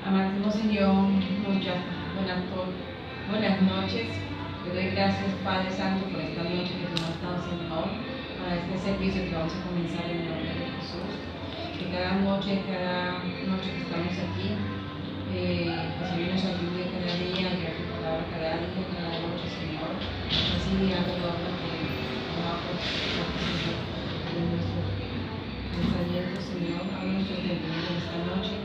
Amantísimo Señor, buenas noches. Te doy gracias, Padre Santo, por esta noche que tú nos has dado, Señor, para este servicio que vamos a comenzar en el nombre de Jesús. Que cada noche que estamos aquí, el Señor nos ayude cada día a llevar tu palabra cada día, cada noche, Señor. Así haga todo lo que trabajo de nuestros pensamientos, Señor, a nuestro entendimiento en esta noche.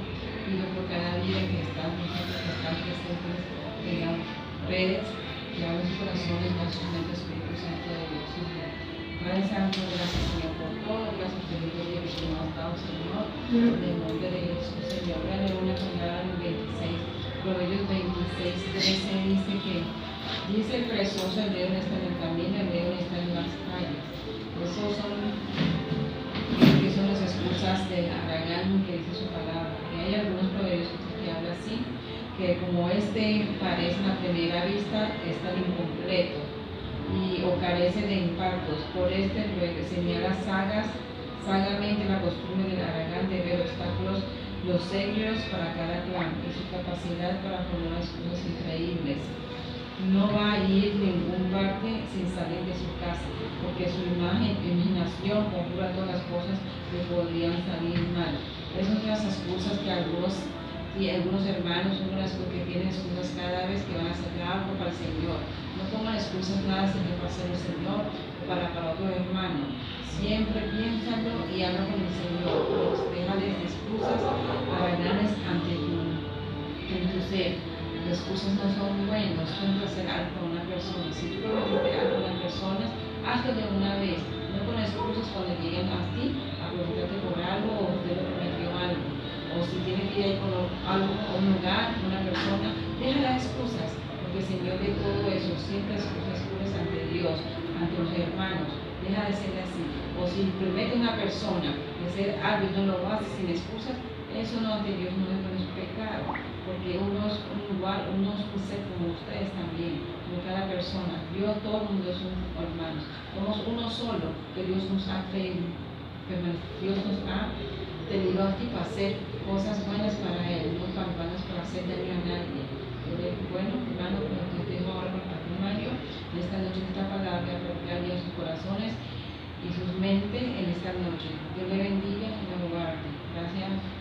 Pido por cada vida que están presentes, tengan redes, que abran sus corazones, nuestros mentes, Espíritu Santo de Dios. Padre Santo, gracias, Señor, por todo. Gracias por el día que tú nos has dado, Señor. En el nombre de Jesús, Señor. Vean una palabra en 26, Proverbios 26, 13 dice el perezoso, el león está en el camino, el león está en las calles. Esos son las excusas de Aragán que dice su palabra. Y hay algunos proverbios que hablan así, que como parece a primera vista es tan incompleto o carece de impactos. Por señala sagamente la costumbre del Aragán de ver obstáculos, los serios para cada plan y su capacidad para formar las cosas increíbles. No va a ir ningún parte sin salir de su casa, porque su imaginación conjura todas las cosas que podrían salir mal. Esas son las excusas que algunos hermanos, que tienen excusas cada vez que van a hacer algo para el Señor. No pongan excusas nada sino para hacer el Señor o para otro hermano. Siempre piénsalo y habla con el Señor. Déjales excusas haraganes en tu ser. Las excusas no son buenas, son de hacer algo con una persona. Si tú prometiste algo con una persona, hazlo de una vez. No con excusas cuando lleguen a ti a preguntarte por algo o usted le prometió algo. O si tiene que ir con algo a un lugar, una persona, deja las excusas. Porque el Señor de todo eso siempre excusas ante Dios, ante los hermanos. Deja de ser así. O si promete una persona de hacer algo y no lo hace sin excusas, eso no ante Dios no es pecado. Porque uno es un ser como ustedes también, como cada persona. Dios, todo el mundo es un hermano. Somos uno solo, que Dios nos ha creído. Dios nos ha tenido aquí para hacer cosas buenas para Él, no campanas para hacer daño a nadie. Bueno, hermano, te dejo ahora con el matrimonio. En esta noche esta palabra apropiada en sus corazones y sus mentes en esta noche. Dios le bendiga y le guarde. Gracias.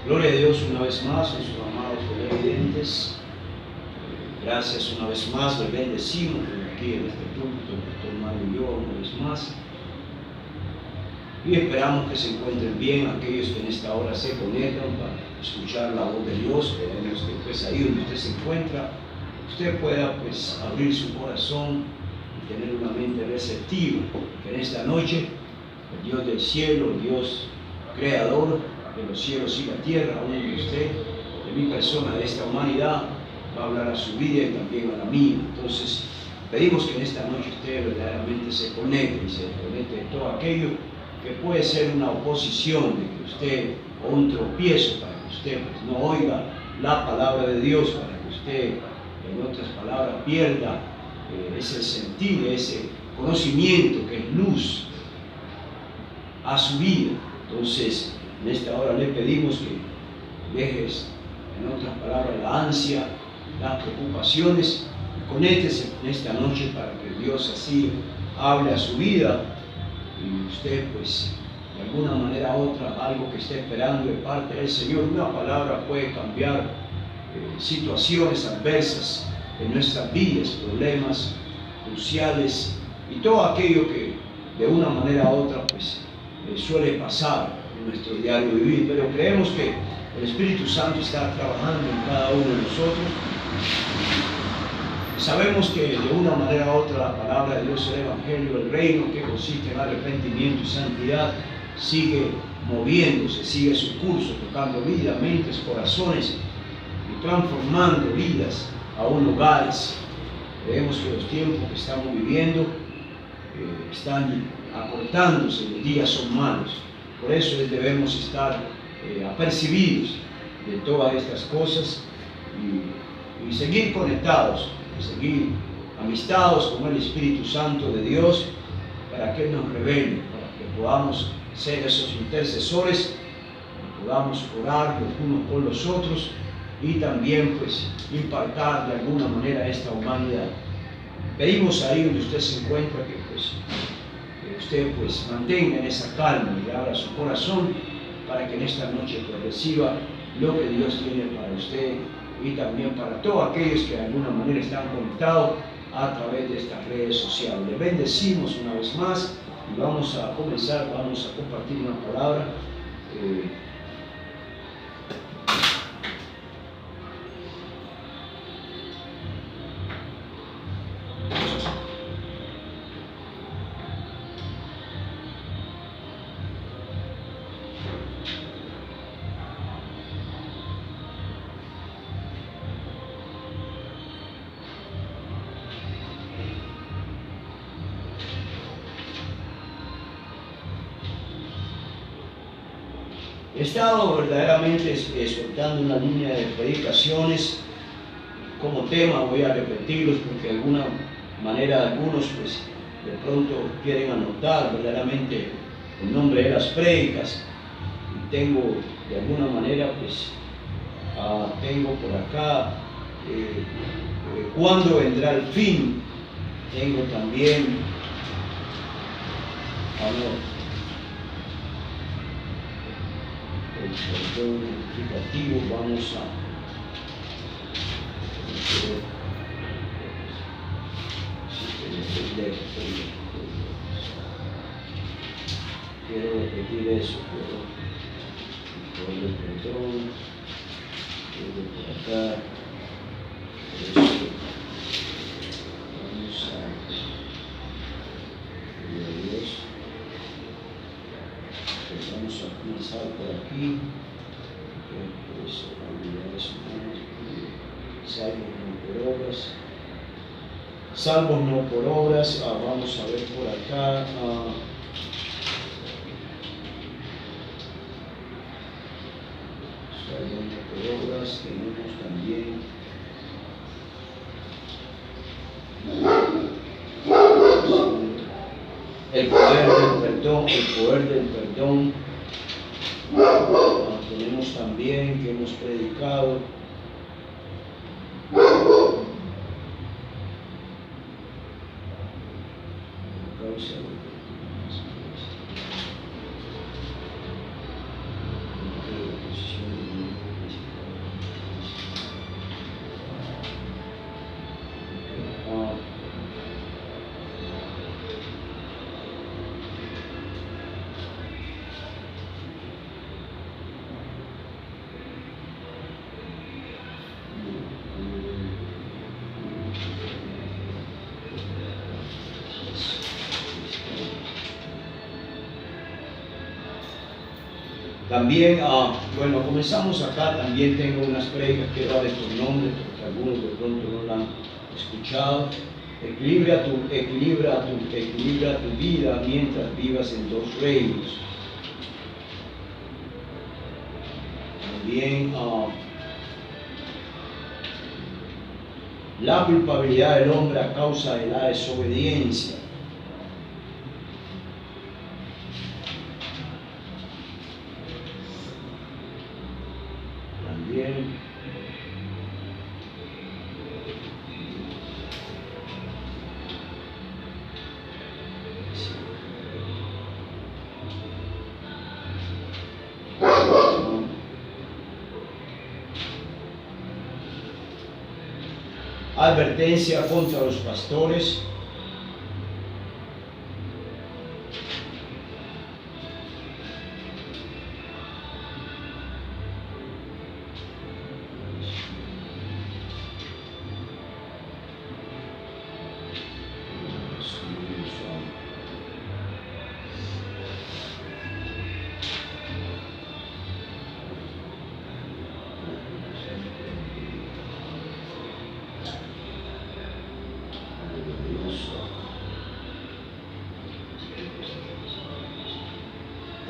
Gloria a Dios una vez más, a sus amados televidentes. Gracias una vez más, les bendecimos aquí en este púlpito, el pastor Mario y yo una vez más. Y esperamos que se encuentren bien aquellos que en esta hora se conectan para escuchar la voz de Dios. Queremos que pues ahí donde usted se encuentra, usted pueda pues abrir su corazón y tener una mente receptiva. Que en esta noche el Dios del cielo, el Dios creador de los cielos y la tierra, aún de usted, de mi persona, de esta humanidad, va a hablar a su vida y también a la mía. Entonces, pedimos que en esta noche usted verdaderamente se conecte y se desconecte de todo aquello que puede ser una oposición, de que usted, o un tropiezo para que usted pues, no oiga la palabra de Dios, para que usted, en otras palabras, pierda ese sentido, ese conocimiento que es luz a su vida. Entonces, en esta hora le pedimos que dejes, en otras palabras, la ansia, las preocupaciones, y conéctese en esta noche para que Dios así hable a su vida y usted, pues, de alguna manera u otra, algo que esté esperando de parte del Señor, una palabra puede cambiar situaciones adversas en nuestras vidas, problemas cruciales y todo aquello que de una manera u otra, pues, suele pasar en nuestro diario vivir, pero creemos que el Espíritu Santo está trabajando en cada uno de nosotros, Sabemos que de una manera u otra la palabra de Dios, el Evangelio, el reino que consiste en arrepentimiento y santidad, sigue moviéndose, sigue su curso, tocando vidas, mentes, corazones y transformando vidas, aún hogares. Vemos que los tiempos que estamos viviendo están acortándose, los días son malos. Por eso debemos estar apercibidos de todas estas cosas y seguir conectados, y seguir amistados con el Espíritu Santo de Dios para que Él nos revele, para que podamos ser esos intercesores, podamos orar los unos por los otros y también pues impactar de alguna manera a esta humanidad. Pedimos ahí donde usted se encuentra que usted pues mantenga en esa calma y abra su corazón para que en esta noche pues reciba lo que Dios tiene para usted y también para todos aquellos que de alguna manera están conectados a través de estas redes sociales. Les bendecimos una vez más y vamos a comenzar, vamos a compartir una palabra. He estado verdaderamente soltando una línea de predicaciones como tema, voy a repetirlos porque de alguna manera algunos pues de pronto quieren anotar verdaderamente el nombre de las prédicas y tengo de alguna manera pues tengo por acá ¿cuándo vendrá el fin? Tengo también el perdón explicativo, vamos a quiero repetir eso, el perdón, por acá, eso, vamos a Dios. Vamos a comenzar por aquí. Salvos no por obras. Vamos a ver por acá. Salvos no por obras. Tenemos también. El poder del perdón, el poder del perdón. Tenemos también que hemos predicado. También, bueno, comenzamos acá, también tengo unas prédicas, quiero dar estos nombres, porque algunos de pronto no la han escuchado. Equilibra tu vida mientras vivas en dos reinos. También, la culpabilidad del hombre a causa de la desobediencia. Advertencia contra los pastores.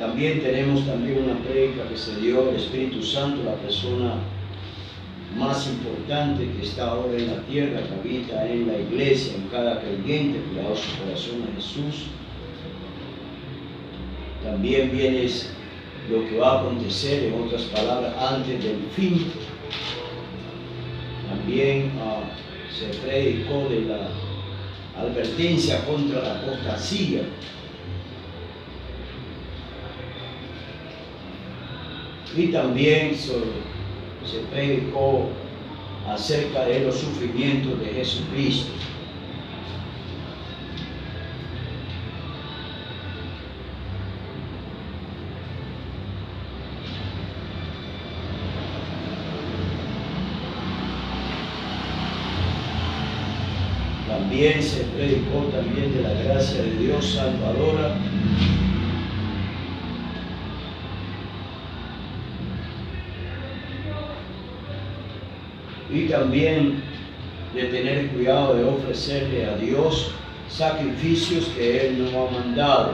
También tenemos una prédica que se dio el Espíritu Santo, la persona más importante que está ahora en la tierra, que habita en la iglesia, en cada creyente que le ha dado su corazón a Jesús. También viene lo que va a acontecer, en otras palabras, antes del fin. También se predicó de la advertencia contra la apostasía. Y también se predicó acerca de los sufrimientos de Jesucristo. También se predicó también de la gracia de Dios salvadora. Y también de tener cuidado de ofrecerle a Dios sacrificios que Él no ha mandado.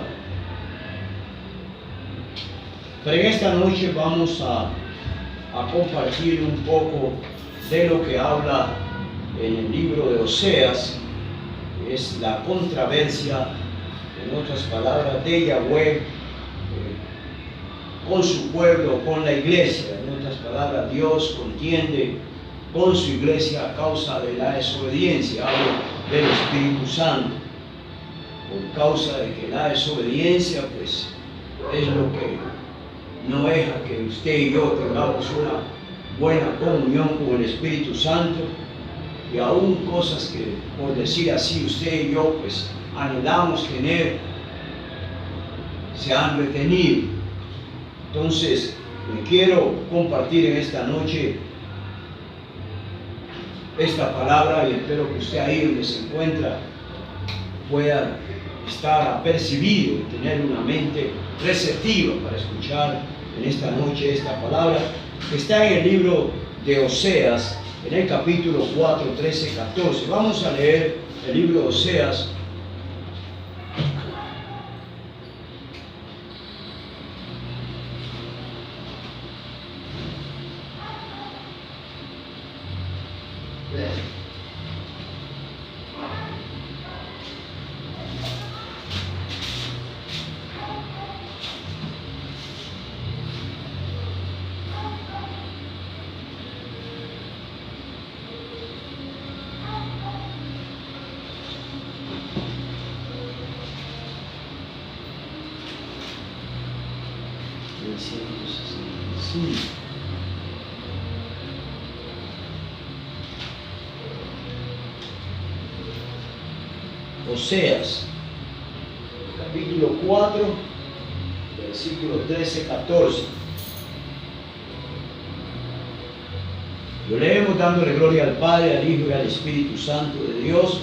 Pero en esta noche vamos a compartir un poco de lo que habla en el libro de Oseas. Es la controversia, en otras palabras, de Yahweh con su pueblo, con la iglesia. En otras palabras, Dios contiende con su iglesia a causa de la desobediencia. Hablo del Espíritu Santo, por causa de que la desobediencia pues es lo que no deja que usted y yo tengamos una buena comunión con el Espíritu Santo, y aún cosas que, por decir así, usted y yo pues anhelamos tener, se han retenido. Entonces quiero compartir en esta noche esta palabra, y espero que usted ahí donde se encuentra pueda estar apercibido y tener una mente receptiva para escuchar en esta noche esta palabra que está en el libro de Oseas, en el capítulo 4, 13, 14. Vamos a leer el libro de Oseas. Oseas, capítulo 4, versículo 13, 14. Lo leemos dándole gloria al Padre, al Hijo y al Espíritu Santo de Dios.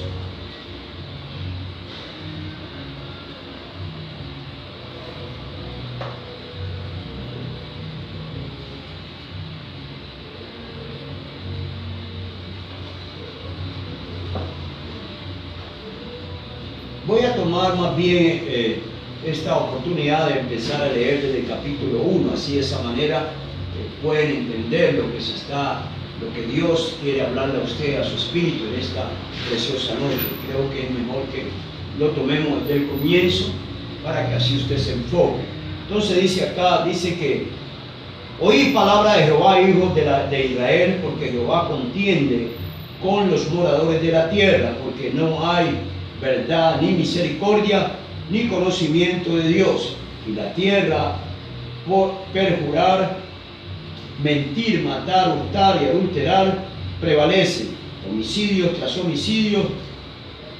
Voy a tomar más bien esta oportunidad de empezar a leer desde el capítulo 1, así de esa manera pueden entender lo que Dios quiere hablarle a usted, a su espíritu en esta preciosa noche. Creo que es mejor que lo tomemos desde el comienzo para que así usted se enfoque. Entonces dice acá, dice que oí palabra de Jehová, hijos de Israel, porque Jehová contiende con los moradores de la tierra, porque no hay verdad, ni misericordia, ni conocimiento de Dios. Y la tierra, por perjurar, mentir, matar, hurtar y adulterar, prevalece. Homicidios tras homicidios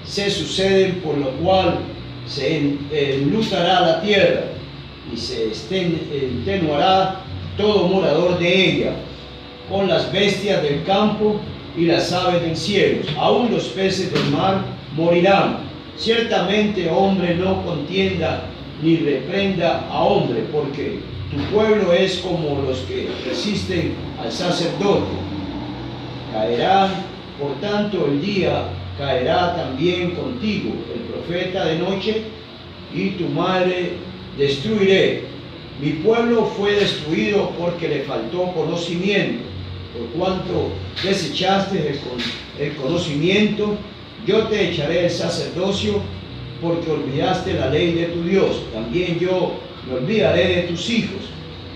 se suceden, por lo cual se enlutará la tierra y se extenuará todo morador de ella, con las bestias del campo y las aves del cielo. Aún los peces del mar morirán. Ciertamente hombre no contienda ni reprenda a hombre, porque tu pueblo es como los que resisten al sacerdote. Caerán, por tanto, el día caerá también contigo el profeta de noche, y tu madre destruiré, Mi pueblo fue destruido porque le faltó conocimiento. Por cuanto desechaste el conocimiento, yo te echaré el sacerdocio, porque olvidaste la ley de tu Dios. También yo me olvidaré de tus hijos,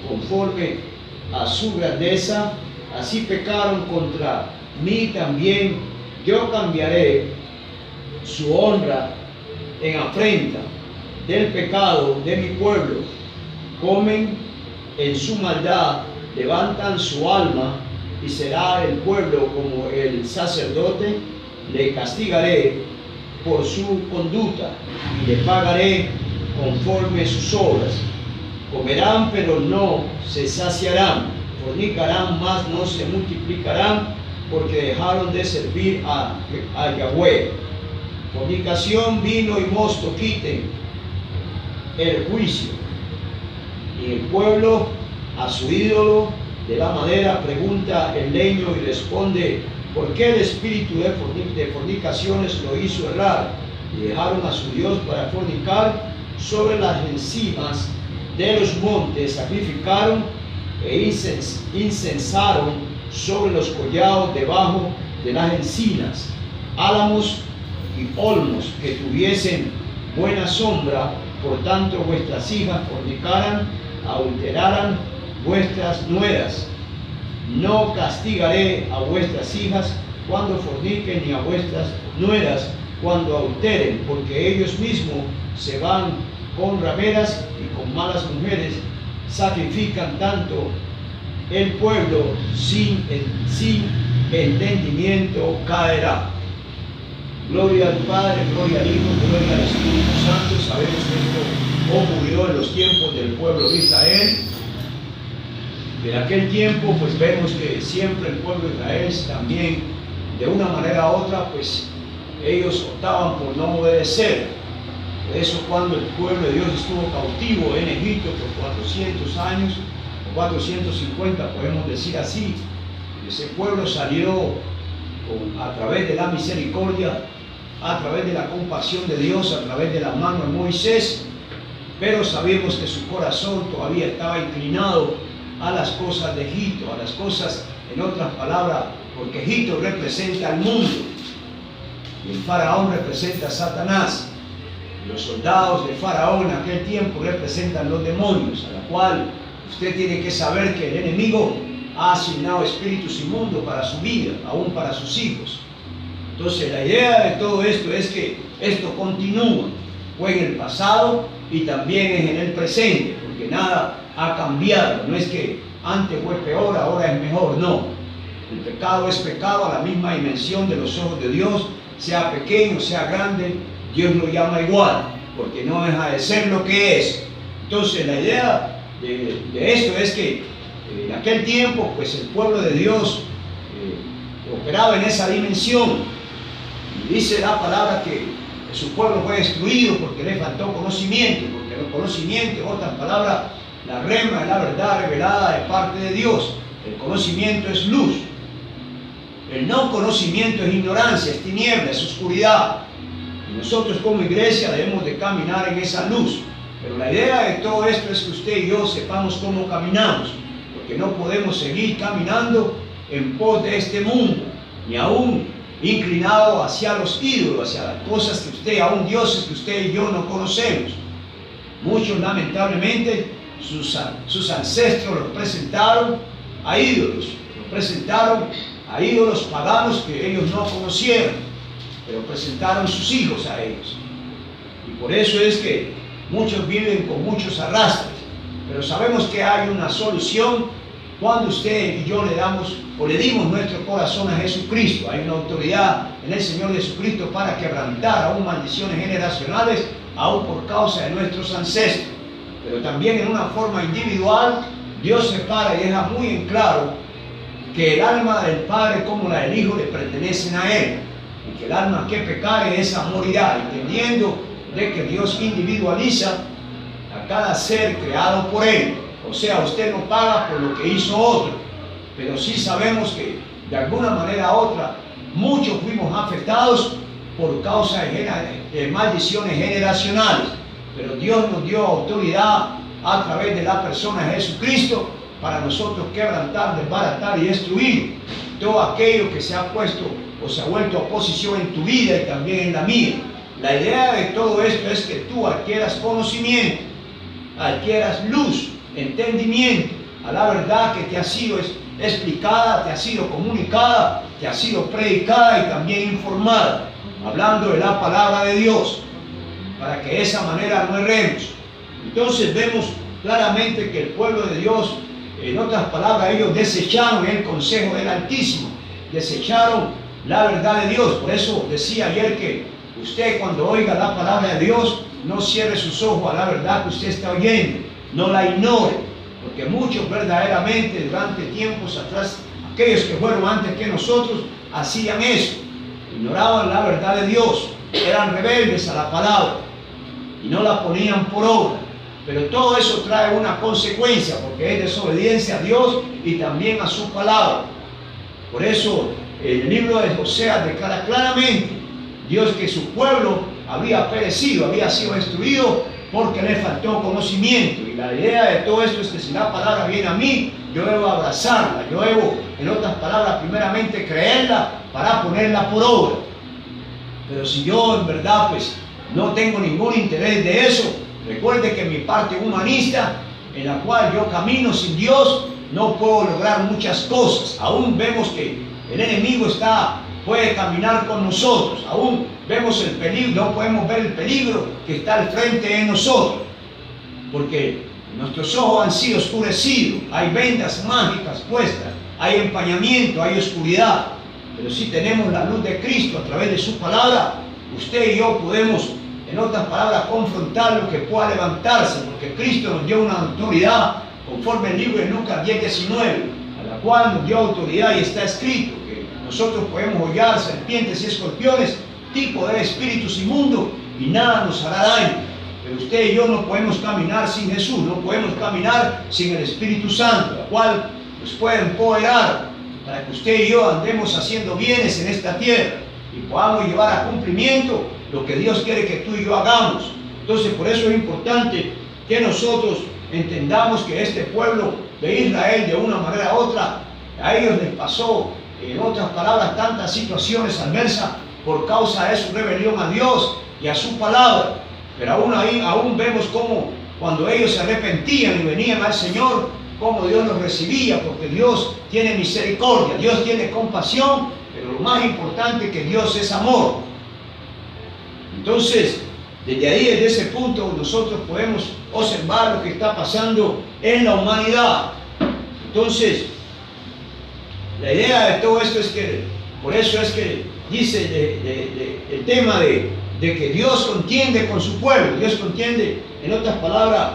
conforme a su grandeza, así pecaron contra mí también. Yo cambiaré su honra en afrenta del pecado de mi pueblo. Comen en su maldad, levantan su alma, y será el pueblo como el sacerdote. Le castigaré por su conducta y le pagaré conforme sus obras. Comerán, pero no se saciarán. Fornicarán, mas no se multiplicarán, porque dejaron de servir a Yahweh. Fornicación, vino y mosto quiten el juicio. Y el pueblo a su ídolo de la madera pregunta el leño y responde: ¿por qué el espíritu de fornicaciones lo hizo errar? Y dejaron a su Dios para fornicar. Sobre las encimas de los montes sacrificaron e incensaron sobre los collados debajo de las encinas. Álamos y olmos que tuviesen buena sombra, por tanto vuestras hijas fornicaran, adulteraran vuestras nueras. No castigaré a vuestras hijas cuando forniquen, ni a vuestras nueras cuando adulteren, porque ellos mismos se van con rameras y con malas mujeres, sacrifican tanto el pueblo sin entendimiento caerá. Gloria al Padre, gloria al Hijo, gloria al Espíritu Santo. Sabemos que esto ocurrió en los tiempos del pueblo de Israel. En aquel tiempo, pues vemos que siempre el pueblo de Israel también, de una manera u otra, pues ellos optaban por no obedecer. Por eso cuando el pueblo de Dios estuvo cautivo en Egipto por 400 años, o 450 podemos decir así, ese pueblo salió a través de la misericordia, a través de la compasión de Dios, a través de la mano de Moisés, pero sabemos que su corazón todavía estaba inclinado a las cosas de Egipto, a las cosas, en otras palabras, porque Egipto representa al mundo y el faraón representa a Satanás. Y los soldados de faraón en aquel tiempo representan los demonios, a la cual usted tiene que saber que el enemigo ha asignado espíritus inmundos para su vida, aún para sus hijos. Entonces la idea de todo esto es que esto continúa, fue en el pasado y también es en el presente, porque nada ha cambiado. No es que antes fue peor, ahora es mejor, no. El pecado es pecado a la misma dimensión de los ojos de Dios, sea pequeño, sea grande, Dios lo llama igual, porque no deja de ser lo que es. Entonces la idea de esto es que en aquel tiempo, pues el pueblo de Dios operaba en esa dimensión. Y dice la palabra que su pueblo fue destruido porque le faltó conocimiento, porque el conocimiento, en otras palabras, la rema es la verdad revelada de parte de Dios. El conocimiento es luz. El no conocimiento es ignorancia, es tiniebla, es oscuridad. Y nosotros como iglesia debemos de caminar en esa luz. Pero la idea de todo esto es que usted y yo sepamos cómo caminamos, porque no podemos seguir caminando en pos de este mundo, ni aún inclinado hacia los ídolos, hacia las cosas que usted, aún dioses que usted y yo no conocemos. Muchos lamentablemente sus ancestros los presentaron a ídolos, los presentaron a ídolos paganos que ellos no conocieron, pero presentaron sus hijos a ellos. Y por eso es que muchos viven con muchos arrastres, pero sabemos que hay una solución cuando usted y yo le dimos nuestro corazón a Jesucristo. Hay una autoridad en el Señor Jesucristo para quebrantar aún maldiciones generacionales, aún por causa de nuestros ancestros. Pero también en una forma individual, Dios separa y deja muy en claro que el alma del Padre como la del Hijo le pertenecen a Él, y que el alma que pecare esa morirá, entendiendo de que Dios individualiza a cada ser creado por Él. O sea, usted no paga por lo que hizo otro, pero sí sabemos que de alguna manera u otra muchos fuimos afectados por causa de maldiciones generacionales, pero Dios nos dio autoridad a través de la persona de Jesucristo para nosotros quebrantar, desbaratar y destruir todo aquello que se ha puesto o se ha vuelto oposición en tu vida y también en la mía. La idea de todo esto es que tú adquieras conocimiento, adquieras luz, entendimiento a la verdad que te ha sido explicada, te ha sido comunicada, te ha sido predicada y también informada, hablando de la palabra de Dios, para que de esa manera no erremos. Entonces vemos claramente que el pueblo de Dios, en otras palabras, ellos desecharon el consejo del Altísimo, desecharon la verdad de Dios. Por eso decía ayer que usted, cuando oiga la palabra de Dios, no cierre sus ojos a la verdad que usted está oyendo, no la ignore, porque muchos verdaderamente durante tiempos atrás, aquellos que fueron antes que nosotros, hacían eso, ignoraban la verdad de Dios, eran rebeldes a la palabra y no la ponían por obra. Pero todo eso trae una consecuencia, porque es desobediencia a Dios y también a su palabra. Por eso el libro de Oseas declara claramente Dios que su pueblo había perecido, había sido destruido porque le faltó conocimiento. Y la idea de todo esto es que si la palabra viene a mí, yo debo abrazarla, yo debo, en otras palabras, primeramente creerla para ponerla por obra. Pero si yo en verdad pues no tengo ningún interés de eso, recuerde que mi parte humanista, en la cual yo camino sin Dios, no puedo lograr muchas cosas. Aún vemos que el enemigo puede caminar con nosotros, aún vemos el peligro, no podemos ver el peligro que está al frente de nosotros, porque nuestros ojos han sido oscurecidos, hay vendas mágicas puestas, hay empañamiento, hay oscuridad. Pero si tenemos la luz de Cristo a través de su palabra, usted y yo podemos, en otras palabras, confrontar lo que pueda levantarse, porque Cristo nos dio una autoridad, conforme el libro de Lucas 10:19, a la cual nos dio autoridad y está escrito que nosotros podemos hollar serpientes y escorpiones, tipo de espíritus inmundos, y nada nos hará daño. Pero usted y yo no podemos caminar sin Jesús, no podemos caminar sin el Espíritu Santo, la cual nos puede empoderar para que usted y yo andemos haciendo bienes en esta tierra y podamos llevar a cumplimiento lo que Dios quiere que tú y yo hagamos. Entonces, por eso es importante que nosotros entendamos que este pueblo de Israel, de una manera u otra, a ellos les pasó, en otras palabras, tantas situaciones adversas por causa de su rebelión a Dios y a su palabra. Pero aún vemos cómo cuando ellos se arrepentían y venían al Señor, cómo Dios los recibía, porque Dios tiene misericordia, Dios tiene compasión, pero lo más importante es que Dios es amor. Entonces, desde ese punto, nosotros podemos observar lo que está pasando en la humanidad. Entonces, la idea de todo esto es que, por eso es que dice el tema de que Dios contiende con su pueblo, Dios contiende, en otras palabras,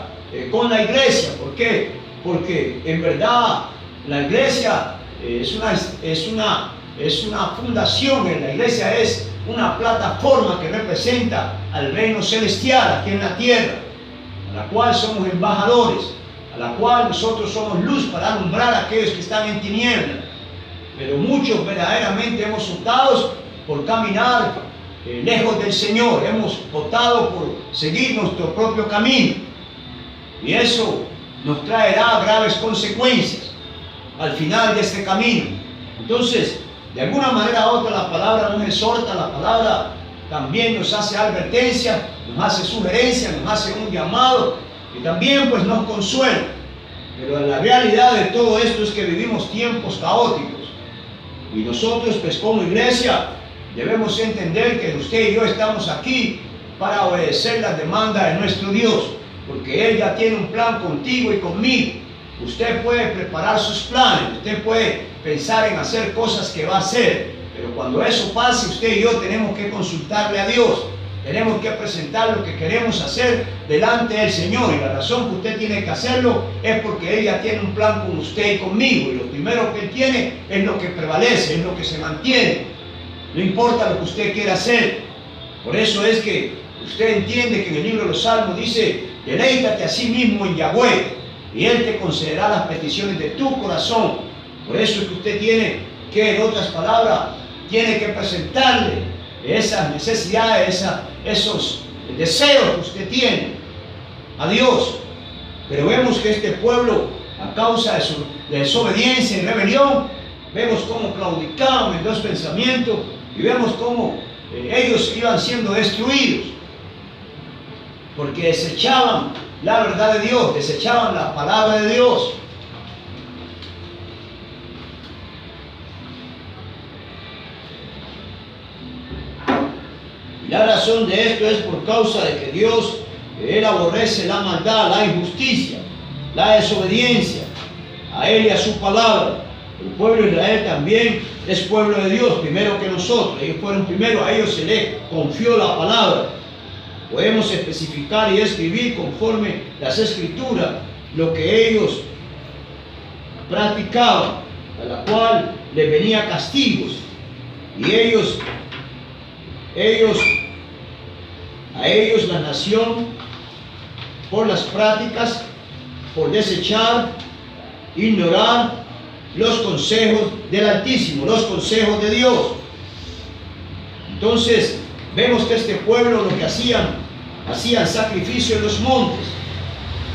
con la iglesia. ¿Por qué? Porque en verdad la iglesia es una fundación, la iglesia es una plataforma que representa al reino celestial aquí en la tierra, a la cual somos embajadores, a la cual nosotros somos luz para alumbrar a aquellos que están en tinieblas. Pero muchos verdaderamente hemos optado por caminar lejos del Señor, hemos optado por seguir nuestro propio camino, y eso nos traerá graves consecuencias al final de este camino. Entonces, de alguna manera u otra, la palabra nos exhorta, la palabra también nos hace advertencia, nos hace sugerencia, nos hace un llamado, y también pues nos consuela. Pero la realidad de todo esto es que vivimos tiempos caóticos, y nosotros pues como iglesia debemos entender que usted y yo estamos aquí para obedecer las demandas de nuestro Dios, porque Él ya tiene un plan contigo y conmigo. Usted puede preparar sus planes, usted puede pensar en hacer cosas que va a hacer, pero cuando eso pase, usted y yo tenemos que consultarle a Dios, tenemos que presentar lo que queremos hacer delante del Señor, y la razón que usted tiene que hacerlo es porque Él ya tiene un plan con usted y conmigo, y lo primero que Él tiene es lo que prevalece, es lo que se mantiene, no importa lo que usted quiera hacer. Por eso es que usted entiende que en el libro de los Salmos dice: deleítate a sí mismo en Yahweh, y Él te concederá las peticiones de tu corazón. Por eso es que usted tiene que, en otras palabras, tiene que presentarle esas necesidades, esos deseos que usted tiene a Dios. Pero vemos que este pueblo, a causa de su desobediencia y rebelión, vemos cómo claudicaban en dos pensamientos y vemos cómo ellos iban siendo destruidos, porque desechaban la verdad de Dios, desechaban la palabra de Dios. Y la razón de esto es por causa de que Dios, Él aborrece la maldad, la injusticia, la desobediencia a Él y a su palabra. El pueblo de Israel también es pueblo de Dios, primero que nosotros. Ellos fueron primero, a ellos se les confió la palabra. Podemos especificar y escribir conforme las Escrituras lo que ellos practicaban, a la cual les venía castigos. Y a ellos la nación, por las prácticas, por desechar, ignorar los consejos del Altísimo, los consejos de Dios. Entonces, vemos que este pueblo lo que hacían sacrificio en los montes.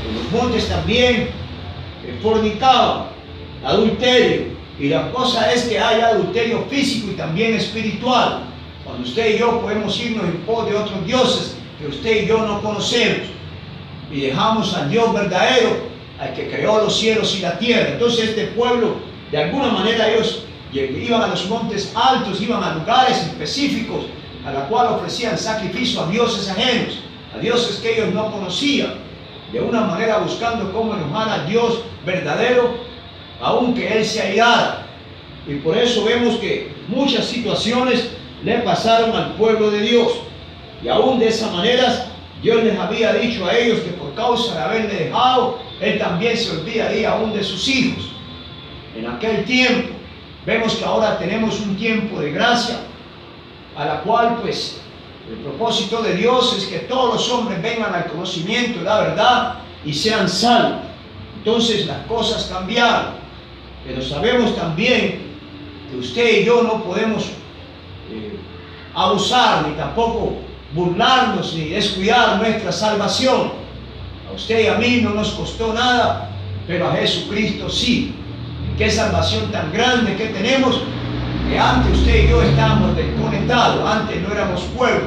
En los montes también fornicaban, adulterio. Y la cosa es que hay adulterio físico y también espiritual. Cuando usted y yo podemos irnos en pos de otros dioses que usted y yo no conocemos. Y dejamos al Dios verdadero, al que creó los cielos y la tierra. Entonces este pueblo, de alguna manera ellos iban a los montes altos, iban a lugares específicos, a la cual ofrecían sacrificio a dioses ajenos, a dioses que ellos no conocían, de una manera buscando cómo enojar al Dios verdadero, aunque Él se airara. Y por eso vemos que muchas situaciones le pasaron al pueblo de Dios. Y aún de esa manera, Dios les había dicho a ellos que por causa de haberle dejado, Él también se olvidaría aún de sus hijos. En aquel tiempo, vemos que ahora tenemos un tiempo de gracia, a la cual pues el propósito de Dios es que todos los hombres vengan al conocimiento de la verdad y sean salvos. Entonces las cosas cambiaron, pero sabemos también que usted y yo no podemos abusar ni tampoco burlarnos ni descuidar nuestra salvación. A usted y a mí no nos costó nada, pero a Jesucristo sí. Qué salvación tan grande que tenemos, que antes usted y yo estábamos desconectados, antes no éramos pueblo,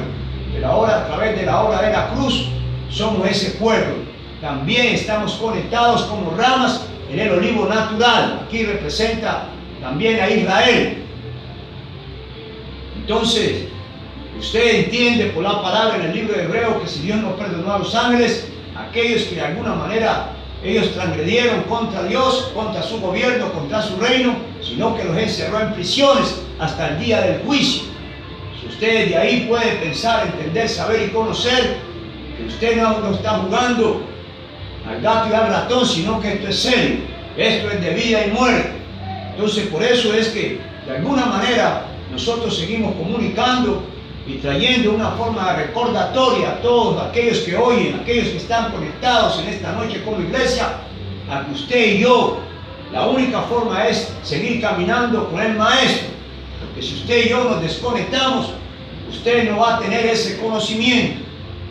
pero ahora a través de la obra de la cruz somos ese pueblo. También estamos conectados como ramas en el olivo natural. Aquí representa también a Israel. Entonces, usted entiende por la palabra en el libro de Hebreo que si Dios no perdonó a los ángeles, aquellos que de alguna manera ellos transgredieron contra Dios, contra su gobierno, contra su reino, sino que los encerró en prisiones hasta el día del juicio. Si usted de ahí puede pensar, entender, saber y conocer que usted no está jugando al gato y al ratón, sino que esto es serio, esto es de vida y muerte. Entonces por eso es que de alguna manera nosotros seguimos comunicando y trayendo una forma de recordatoria a todos aquellos que oyen, aquellos que están conectados en esta noche como iglesia, a que usted y yo, la única forma es seguir caminando con el Maestro, porque si usted y yo nos desconectamos, usted no va a tener ese conocimiento.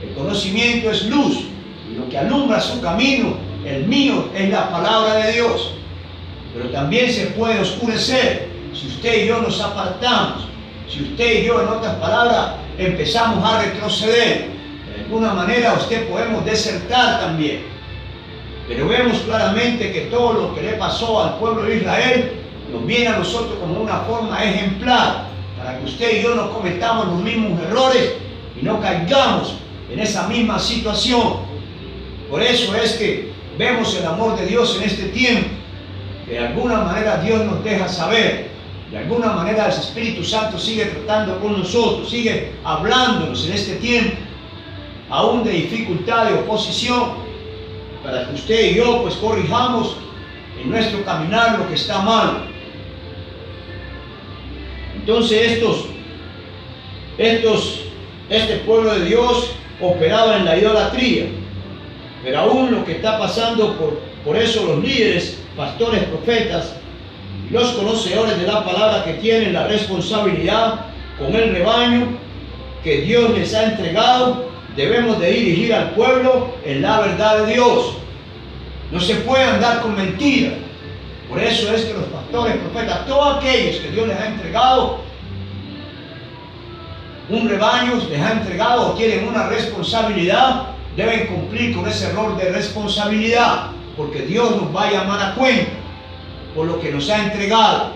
El conocimiento es luz, y lo que alumbra su camino, el mío, es la palabra de Dios. Pero también se puede oscurecer si usted y yo nos apartamos. Si usted y yo, en otras palabras, empezamos a retroceder, de alguna manera usted podemos desertar también. Pero vemos claramente que todo lo que le pasó al pueblo de Israel nos viene a nosotros como una forma ejemplar, para que usted y yo no cometamos los mismos errores y no caigamos en esa misma situación. Por eso es que vemos el amor de Dios en este tiempo, que de alguna manera Dios nos deja saber. De alguna manera el Espíritu Santo sigue tratando con nosotros, sigue hablándonos en este tiempo, aún de dificultad, de oposición, para que usted y yo pues corrijamos en nuestro caminar lo que está mal. Entonces este pueblo de Dios operaba en la idolatría, pero aún lo que está pasando, por eso los líderes, pastores, profetas, los conocedores de la palabra que tienen la responsabilidad con el rebaño que Dios les ha entregado, debemos de dirigir al pueblo en la verdad de Dios. No se puede andar con mentiras. Por eso es que los pastores, profetas, todos aquellos que Dios les ha entregado un rebaño, les ha entregado o tienen una responsabilidad, deben cumplir con ese rol de responsabilidad, porque Dios nos va a llamar a cuenta por lo que nos ha entregado.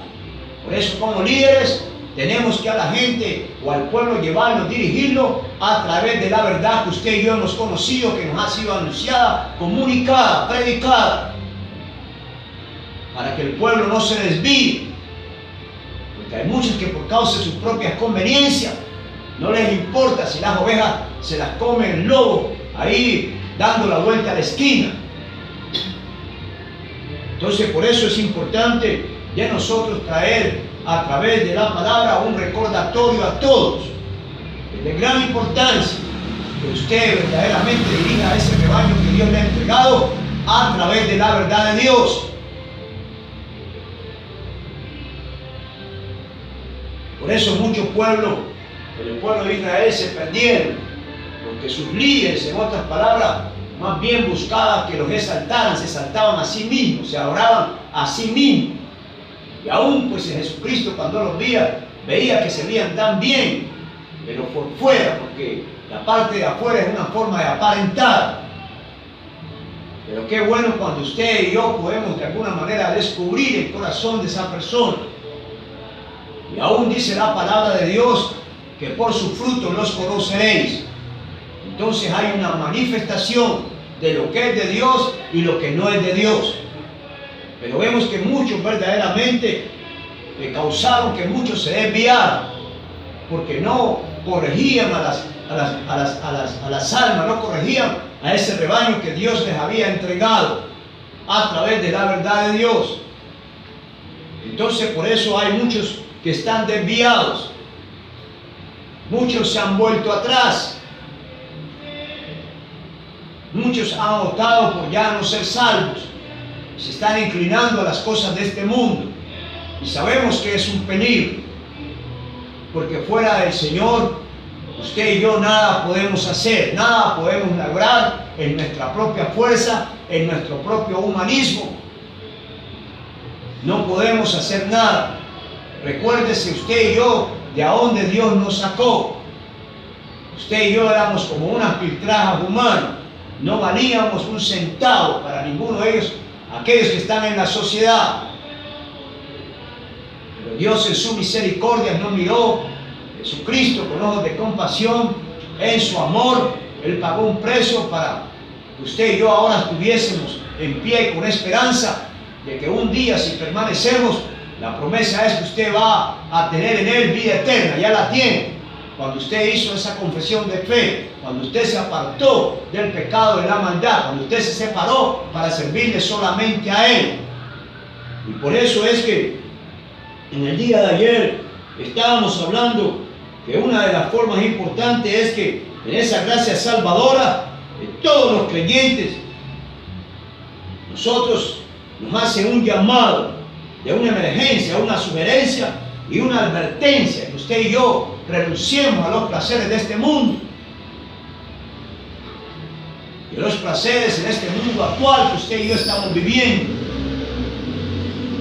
Por eso, como líderes, tenemos que a la gente o al pueblo llevarlo, dirigirlo a través de la verdad que usted y yo hemos conocido, que nos ha sido anunciada, comunicada, predicada, para que el pueblo no se desvíe. Porque hay muchos que por causa de sus propias conveniencias no les importa si las ovejas se las come el lobo ahí dando la vuelta a la esquina. Entonces, por eso es importante de nosotros traer a través de la palabra un recordatorio a todos. Es de gran importancia que usted verdaderamente dirija ese rebaño que Dios le ha entregado a través de la verdad de Dios. Por eso muchos pueblos, el pueblo de Israel, se perdieron, porque sus líderes, en otras palabras, más bien buscaban que los exaltaran, se exaltaban a sí mismos, se adoraban a sí mismos. Y aún pues en Jesucristo, cuando los veía que se veían tan bien, pero por fuera, porque la parte de afuera es una forma de aparentar. Pero qué bueno cuando usted y yo podemos de alguna manera descubrir el corazón de esa persona. Y aún dice la palabra de Dios que por su fruto los conoceréis. Entonces hay una manifestación de lo que es de Dios y lo que no es de Dios. Pero vemos que muchos verdaderamente le causaron que muchos se desviaran, porque no corregían a las almas, no corregían a ese rebaño que Dios les había entregado a través de la verdad de Dios. Entonces por eso hay muchos que están desviados. Muchos se han vuelto atrás. Muchos han optado por ya no ser salvos. Se están inclinando a las cosas de este mundo. Y sabemos que es un peligro. Porque fuera del Señor, usted y yo nada podemos hacer. Nada podemos lograr en nuestra propia fuerza, en nuestro propio humanismo. No podemos hacer nada. Recuérdese usted y yo de a dónde Dios nos sacó. Usted y yo éramos como unas piltrajas humanas. No valíamos un centavo para ninguno de ellos, aquellos que están en la sociedad. Pero Dios en su misericordia nos miró. Jesucristo con ojos de compasión, en su amor, Él pagó un precio para que usted y yo ahora estuviésemos en pie con esperanza de que un día, si permanecemos, la promesa es que usted va a tener en Él vida eterna. Ya la tiene. Cuando usted hizo esa confesión de fe, cuando usted se apartó del pecado, de la maldad, cuando usted se separó para servirle solamente a Él. Y por eso es que en el día de ayer estábamos hablando que una de las formas importantes es que en esa gracia salvadora de todos los creyentes, nosotros nos hace un llamado de una emergencia, una sugerencia y una advertencia, que usted y yo renunciemos a los placeres de este mundo. Y los placeres en este mundo actual que usted y yo estamos viviendo.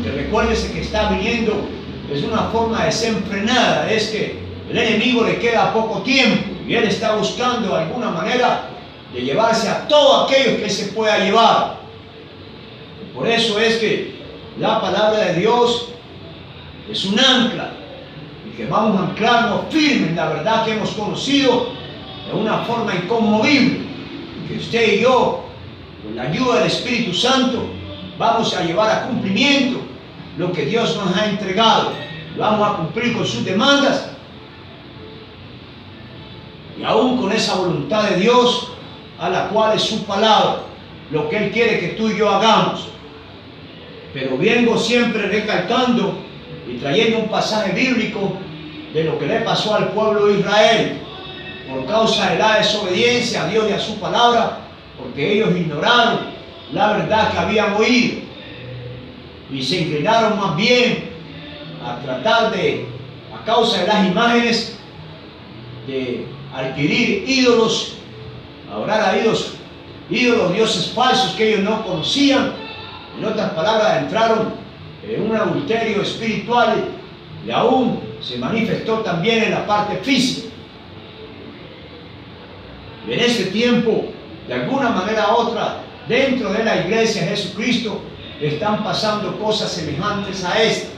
Que recuérdese que está viniendo es una forma desenfrenada, es que el enemigo le queda poco tiempo y él está buscando alguna manera de llevarse a todos aquellos que él se pueda llevar. Y por eso es que la palabra de Dios es un ancla y que vamos a anclarnos firme en la verdad que hemos conocido de una forma inconmovible, y que usted y yo, con la ayuda del Espíritu Santo, vamos a llevar a cumplimiento lo que Dios nos ha entregado. Vamos a cumplir con sus demandas y aún con esa voluntad de Dios, a la cual es su palabra, lo que Él quiere que tú y yo hagamos. Pero vengo siempre recalcando y trayendo un pasaje bíblico de lo que le pasó al pueblo de Israel por causa de la desobediencia a Dios y a su palabra, porque ellos ignoraron la verdad que habían oído y se inclinaron más bien a tratar de, a causa de las imágenes, de adquirir ídolos, a orar a ídolos ídolos, dioses falsos que ellos no conocían. En otras palabras, entraron en un adulterio espiritual y aún se manifestó también en la parte física. Y en este tiempo, de alguna manera u otra, dentro de la iglesia de Jesucristo, están pasando cosas semejantes a esta.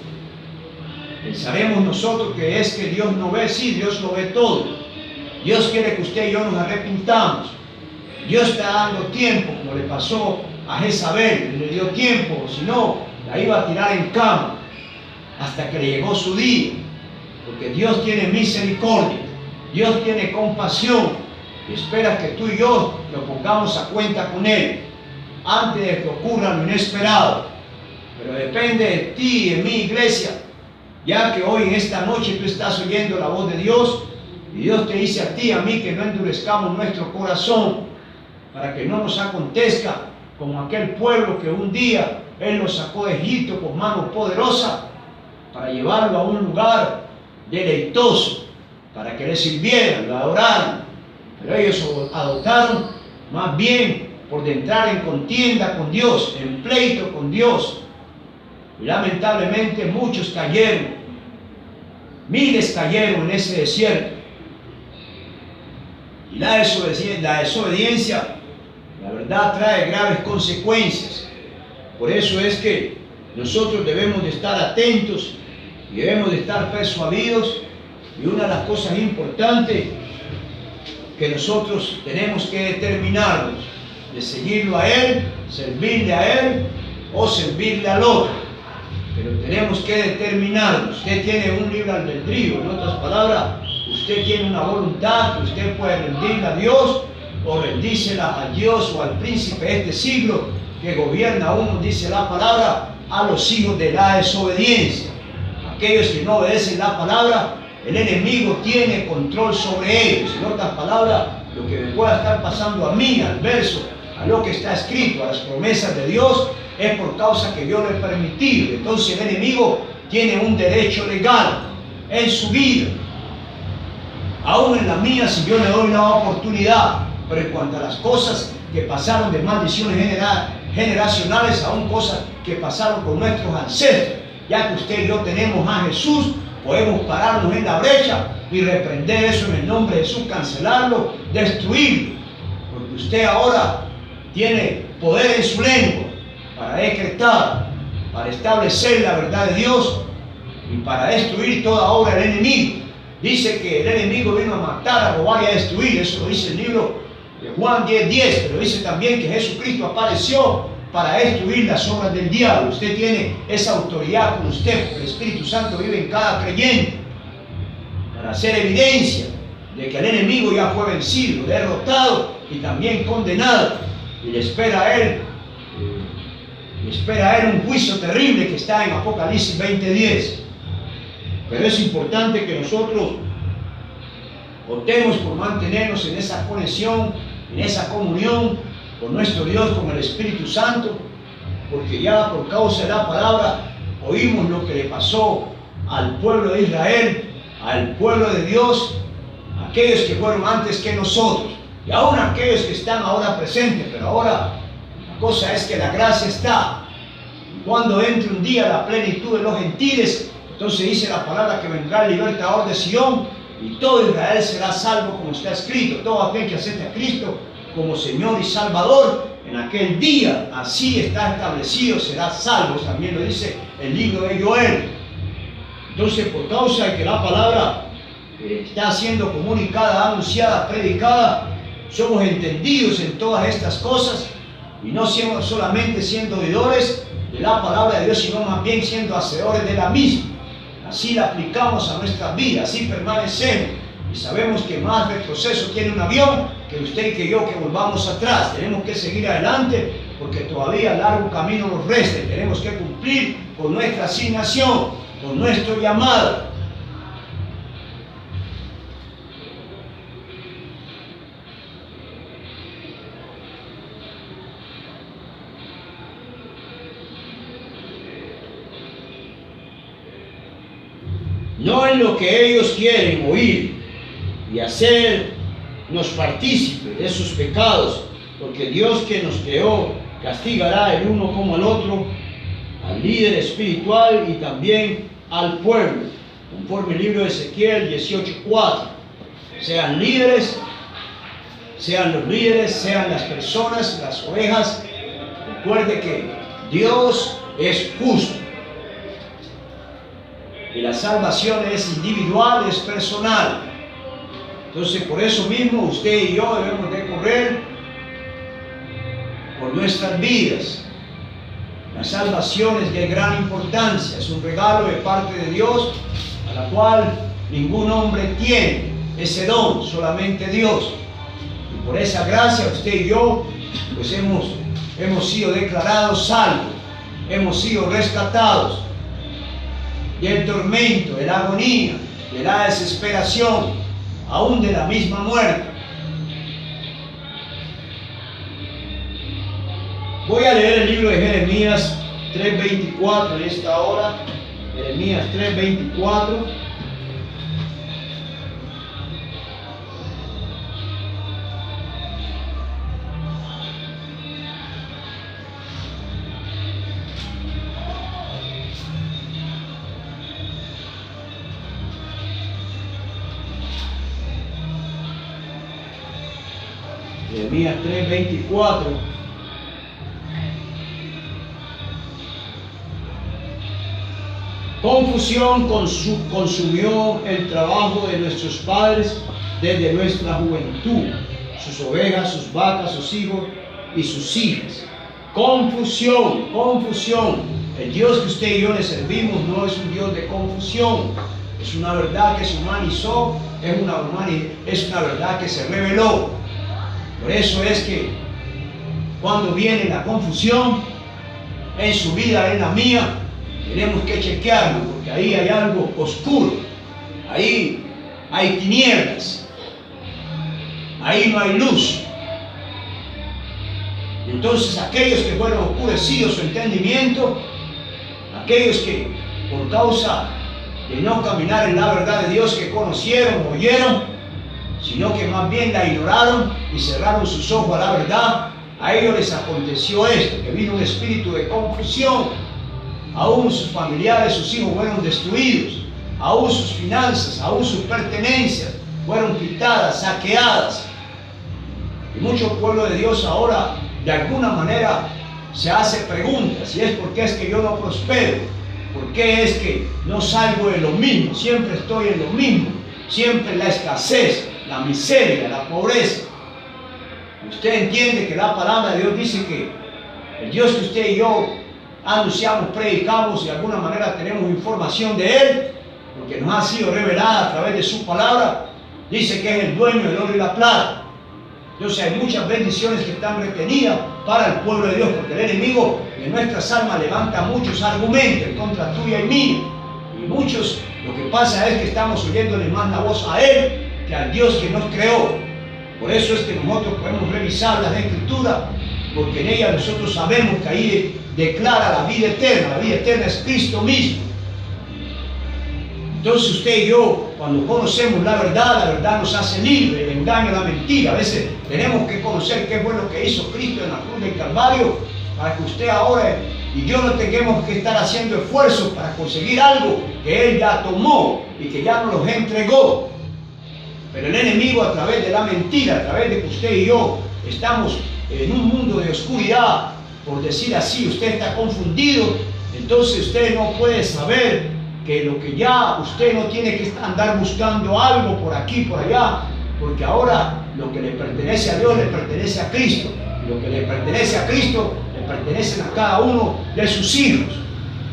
Pensaremos nosotros que es que Dios no ve, sí, Dios lo ve todo. Dios quiere que usted y yo nos arrepintamos. Dios está dando tiempo, como le pasó a Jezabel, le dio tiempo, si no, la iba a tirar en cama, hasta que le llegó su día. Porque Dios tiene misericordia, Dios tiene compasión, y espera que tú y yo lo pongamos a cuenta con Él, antes de que ocurra lo inesperado. Pero depende de ti y de mi iglesia, ya que hoy en esta noche tú estás oyendo la voz de Dios, y Dios te dice a ti y a mí que no endurezcamos nuestro corazón, para que no nos acontezca como aquel pueblo que un día Él los sacó de Egipto con mano poderosa, para llevarlo a un lugar deleitoso, para que le sirvieran, lo adoraran. Pero ellos adoptaron más bien por de entrar en contienda con Dios, en pleito con Dios. Y lamentablemente muchos cayeron, miles cayeron en ese desierto. Y la desobediencia, la verdad, trae graves consecuencias. Por eso es que nosotros debemos de estar atentos y debemos de estar persuadidos. Y una de las cosas importantes que nosotros tenemos que determinarnos de seguirlo a Él, servirle a Él o servirle al otro. Pero tenemos que determinarnos. Usted tiene un libre albedrío, en otras palabras, usted tiene una voluntad que usted puede rendirle a Dios o rendírsela a Dios o al príncipe de este siglo que gobierna aún, dice la palabra, a los hijos de la desobediencia. Aquellos que no obedecen la palabra, el enemigo tiene control sobre ellos. En otras palabras, lo que me pueda estar pasando a mí, al verso, a lo que está escrito, a las promesas de Dios, es por causa que Dios lo ha permitido. Entonces el enemigo tiene un derecho legal en su vida, aún en la mía, si yo le doy la oportunidad. Pero en cuanto a las cosas que pasaron de maldiciones generacionales, aún cosas que pasaron con nuestros ancestros, ya que usted y yo tenemos a Jesús, podemos pararnos en la brecha y reprender eso en el nombre de Jesús, cancelarlo, destruirlo. Porque usted ahora tiene poder en su lengua para decretar, para establecer la verdad de Dios y para destruir toda obra del enemigo. Dice que el enemigo vino a matar, a robar y a destruir. Eso lo dice el libro de Juan 10:10, pero dice también que Jesucristo apareció para destruir las obras del diablo. Usted tiene esa autoridad con usted, porque el Espíritu Santo vive en cada creyente, para hacer evidencia de que el enemigo ya fue vencido, derrotado y también condenado, y le espera a él un juicio terrible que está en Apocalipsis 20:10. Pero es importante que nosotros optemos por mantenernos en esa conexión, en esa comunión con nuestro Dios, con el Espíritu Santo, porque ya por causa de la palabra oímos lo que le pasó al pueblo de Israel, al pueblo de Dios, aquellos que fueron antes que nosotros, y aún aquellos que están ahora presentes. Pero ahora la cosa es que la gracia está, y cuando entre un día la plenitud de los gentiles, entonces dice la palabra que vendrá el libertador de Sion, y todo Israel será salvo, como está escrito. Todo aquel que acepte a Cristo como Señor y Salvador, en aquel día, así está establecido, será salvo. También lo dice el libro de Joel. Entonces, por causa de que la palabra está siendo comunicada, anunciada, predicada, somos entendidos en todas estas cosas, y no solamente siendo oidores de la palabra de Dios, sino más bien siendo hacedores de la misma. Así la aplicamos a nuestras vidas, así permanecemos. Y sabemos que más retroceso tiene un avión que usted y que yo, que volvamos atrás. Tenemos que seguir adelante porque todavía largo camino nos resta. Tenemos que cumplir con nuestra asignación, con nuestro llamado. No en lo que ellos quieren oír y hacernos partícipes de sus pecados porque Dios que nos creó castigará el uno como el otro, al líder espiritual y también al pueblo, conforme el libro de Ezequiel 18:4. Sean líderes, sean los líderes, sean las personas, las ovejas, recuerde que Dios es justo. Y la salvación es individual, es personal. Entonces, por eso mismo, usted y yo debemos de correr por nuestras vidas. La salvación es de gran importancia, es un regalo de parte de Dios, a la cual ningún hombre tiene ese don, solamente Dios. Y por esa gracia, usted y yo, pues hemos sido declarados salvos, hemos sido rescatados del tormento, de la agonía, de la desesperación, aún de la misma muerte. Voy a leer el libro de Jeremías 3:24 en esta hora. Jeremías 3:24. Jeremías 3:24. Confusión consumió el trabajo de nuestros padres desde nuestra juventud, sus ovejas, sus vacas, sus hijos y sus hijas. Confusión, confusión. El Dios que usted y yo le servimos no es un Dios de confusión. Es una verdad que se humanizó, es una verdad que se reveló. Por eso es que cuando viene la confusión en su vida, en la mía, tenemos que chequearlo, porque ahí hay algo oscuro, ahí hay tinieblas, ahí no hay luz. Entonces aquellos que fueron oscurecidos su entendimiento, aquellos que por causa de no caminar en la verdad de Dios que conocieron, oyeron, sino que más bien la ignoraron y cerraron sus ojos a la verdad, a ellos les aconteció esto, que vino un espíritu de confusión. Aún sus familiares, sus hijos fueron destruidos, aún sus finanzas, aún sus pertenencias fueron quitadas, saqueadas. Y mucho pueblo de Dios ahora de alguna manera se hace preguntas, y es por qué es que yo no prospero, por qué es que no salgo de lo mismo, siempre estoy en lo mismo, siempre la escasez, la miseria, la pobreza. Usted entiende que la palabra de Dios dice que el Dios que usted y yo anunciamos, predicamos, de alguna manera tenemos información de Él, porque nos ha sido revelada a través de su palabra, dice que es el dueño del oro y la plata. Entonces hay muchas bendiciones que están retenidas para el pueblo de Dios, porque el enemigo de nuestras almas levanta muchos argumentos en contra tuya y mía, y muchos, lo que pasa es que estamos oyéndole más la voz a Él que al Dios que nos creó. Por eso es que nosotros podemos revisar las Escrituras, porque en ellas nosotros sabemos que ahí declara la vida eterna es Cristo mismo. Entonces usted y yo, cuando conocemos la verdad nos hace libre del engaño, la mentira. A veces tenemos que conocer qué fue lo que hizo Cristo en la cruz del Calvario, para que usted ahora y yo no tengamos que estar haciendo esfuerzos para conseguir algo que Él ya tomó y que ya nos los entregó. Pero el enemigo, a través de la mentira, a través de que usted y yo estamos en un mundo de oscuridad, por decir así, usted está confundido, entonces usted no puede saber que lo que ya usted no tiene que andar buscando algo por aquí, por allá, porque ahora lo que le pertenece a Dios le pertenece a Cristo, y lo que le pertenece a Cristo le pertenecen a cada uno de sus hijos.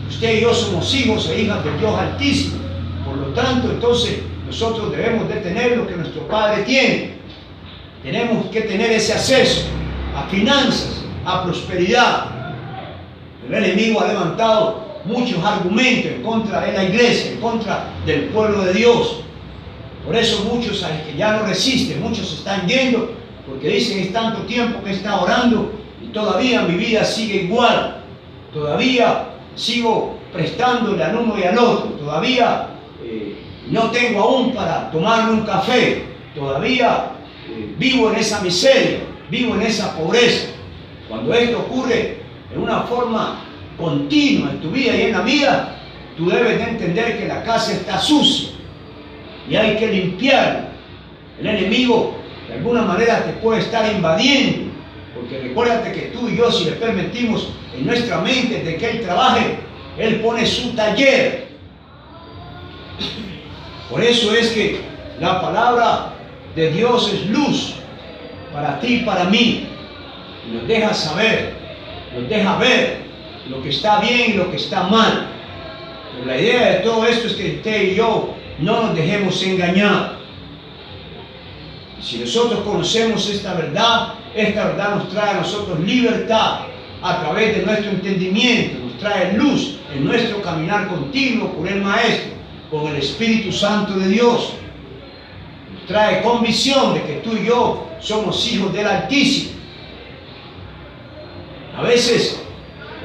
Usted y yo somos hijos e hijas del Dios Altísimo, por lo tanto, entonces nosotros debemos de tener lo que nuestro Padre tiene. Tenemos que tener ese acceso a finanzas, a prosperidad. El enemigo ha levantado muchos argumentos en contra de la iglesia, en contra del pueblo de Dios. Por eso muchos que ya no resisten, muchos están yendo, porque dicen es tanto tiempo que está orando y todavía mi vida sigue igual, todavía sigo prestándole al uno y al otro, todavía no tengo aún para tomarme un café, todavía vivo en esa miseria. vivo en esa pobreza. Cuando esto ocurre en una forma continua en tu vida y en la mía, tú debes de entender que la casa está sucia y hay que limpiarla. El enemigo de alguna manera te puede estar invadiendo, porque recuérdate que tú y yo, si le permitimos en nuestra mente de que Él trabaje, Él pone su taller. Por eso es que la palabra de Dios es luz para ti y para mí, y nos deja saber, nos deja ver lo que está bien y lo que está mal. Pero la idea de todo esto es que usted y yo no nos dejemos engañar. Si nosotros conocemos esta verdad nos trae a nosotros libertad a través de nuestro entendimiento, nos trae luz en nuestro caminar continuo con el Maestro, con el Espíritu Santo de Dios. Nos trae convicción de que tú y yo somos hijos del Altísimo. A veces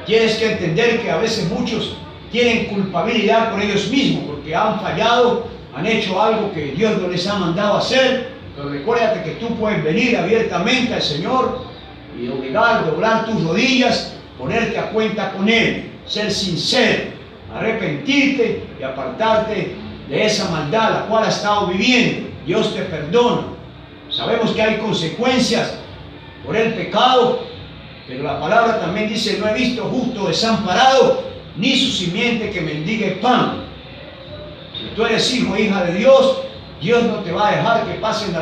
tienes que entender que a veces muchos tienen culpabilidad con ellos mismos porque han fallado, han hecho algo que Dios no les ha mandado hacer. Pero recuérdate que tú puedes venir abiertamente al Señor y doblar tus rodillas, ponerte a cuenta con Él, ser sincero, arrepentirte y apartarte de esa maldad la cual has estado viviendo. Dios te perdona. Sabemos que hay consecuencias por el pecado, pero la palabra también dice: no he visto justo desamparado, ni su simiente que mendigue pan. Si tú eres hijo o hija de Dios, Dios no te va a dejar que pasen la